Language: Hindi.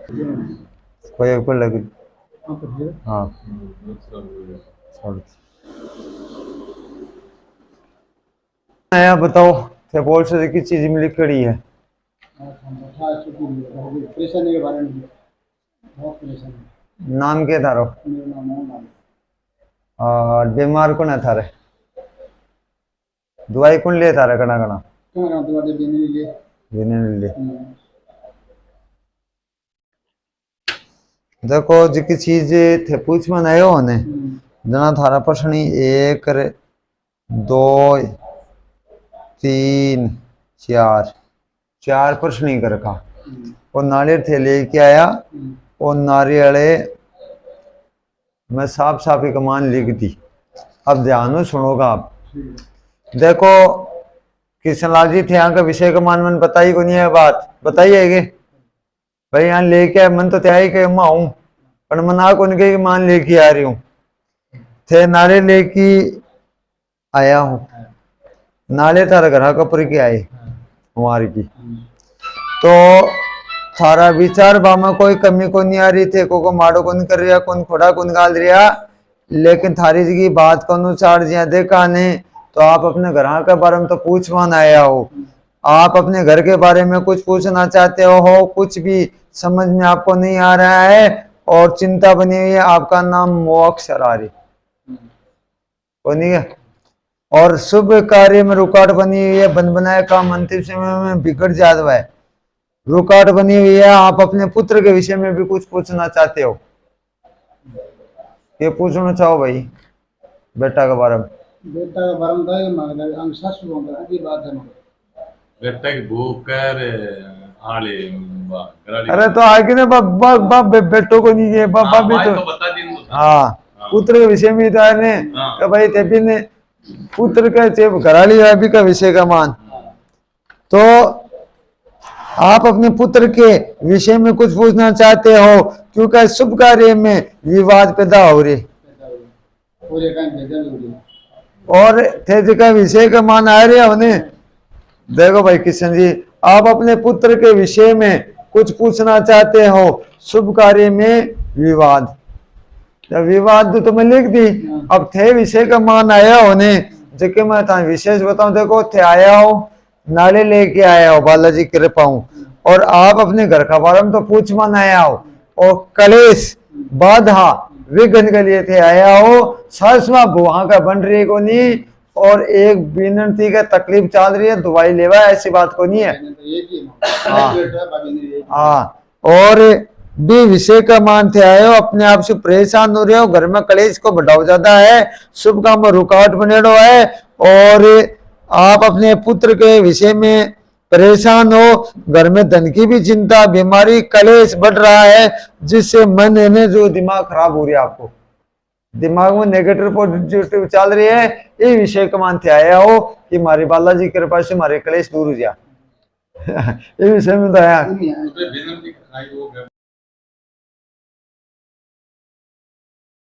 कोई एक पर लगी। हाँ नया बताओ थे बोल से की चीज में लिखड़ी है। परेशानी के बारे में बहुत परेशानी। नाम के थारो? और बीमार कौन है थारे? दवाई कौन ले थारे कना कना? देखो जी चीज थे पूछ में आयो ने जना थारा प्रश्न 1 2 3 4 प्रश्न ही कर रखा और नारियल थे लेके आया और नारियले मैं साफ साफ ही कमान लिख दी। अब ध्यान सुनोगा आप। देखो कृष्णलाल जी थे यहाँ का विषय कमान मन बताई को नहीं है बात बताइए भाई यहाँ लेके आए मन तो त्याई के मैं आऊं पर मना को उनके मान लेके आ रही हूँ थे नारे लेके आया हूँ नाले थारा घर कपर के आए हमारी की तो थारा विचार बामा कोई कमी को नहीं आ रही थे को माड़ो को नहीं कर रहा कौन खोड़ा को निकाल रहा लेकिन थारी जी की बात को अनुसार जिया देखा ने तो आप अपने घर के बारे में तो पूछवान आया हो आप अपने घर के बारे में कुछ पूछना चाहते हो कुछ भी समझ में आपको नहीं आ रहा है और चिंता बनी हुई है आपका नाम मोक्ष अरारी है और शुभ कार्य में रुकावट बनी हुई है बन बनाए काम अंतिम समय में बिगड़ जाता है रुकावट बनी हुई है। आप अपने पुत्र के विषय में भी कुछ पूछना चाहते हो ये पूछना चाहो भाई बेटा के बारे में? बेटा का बारे में की बात है बेटा की भूख कर आले अरे तो आगे ना बाप बेटो को नहीं है बाप बेटो तो बता दिन हाँ पुत्र के विषय में तो है कि भाई तेपी ने पुत्र का घराली भाभी का विषय का मान तो आप अपने पुत्र के विषय में कुछ पूछना चाहते हो क्योंकि शुभ कार्य में विवाद पैदा हो रहे और थे का विषय का मान आ रहे होने। देखो भाई किशन जी आप अपने पुत्र के विषय में कुछ पूछना चाहते हो शुभ कार्य में विवाद विवाद तो मैं लिख दी अब थे विषय का मान आया होने जो मैं विशेष बताऊं देखो थे आया हो नाले लेके आया हो बालाजी कृपा हूं और आप अपने घर का बारे में तो पूछ मान आया हो और कलेश बाधा विघ्न के लिए थे आया हो सरसवा बुआ का बन रही को नहीं और एक विनती का तकलीफ चल रही है दवाई लेवा ऐसी बात को नहीं है। हाँ और भी विषय का मान थे आयो अपने आप से परेशान हो रहे हो घर में कलेश को बढ़ाव ज्यादा है शुभ काम में रुकावट बनेड़ो है और आप अपने पुत्र के विषय में परेशान हो घर में धन की भी चिंता बीमारी कलेश बढ़ रहा है जिससे मन है जो दिमाग खराब हो रही है आपको दिमाग में नेगेटिव पॉजिटिव चल रही है ये विषय का मान थे आया हो कि हमारे बालाजी कृपा से हमारे कलेश दूर हो जाए ये विषय में तो आया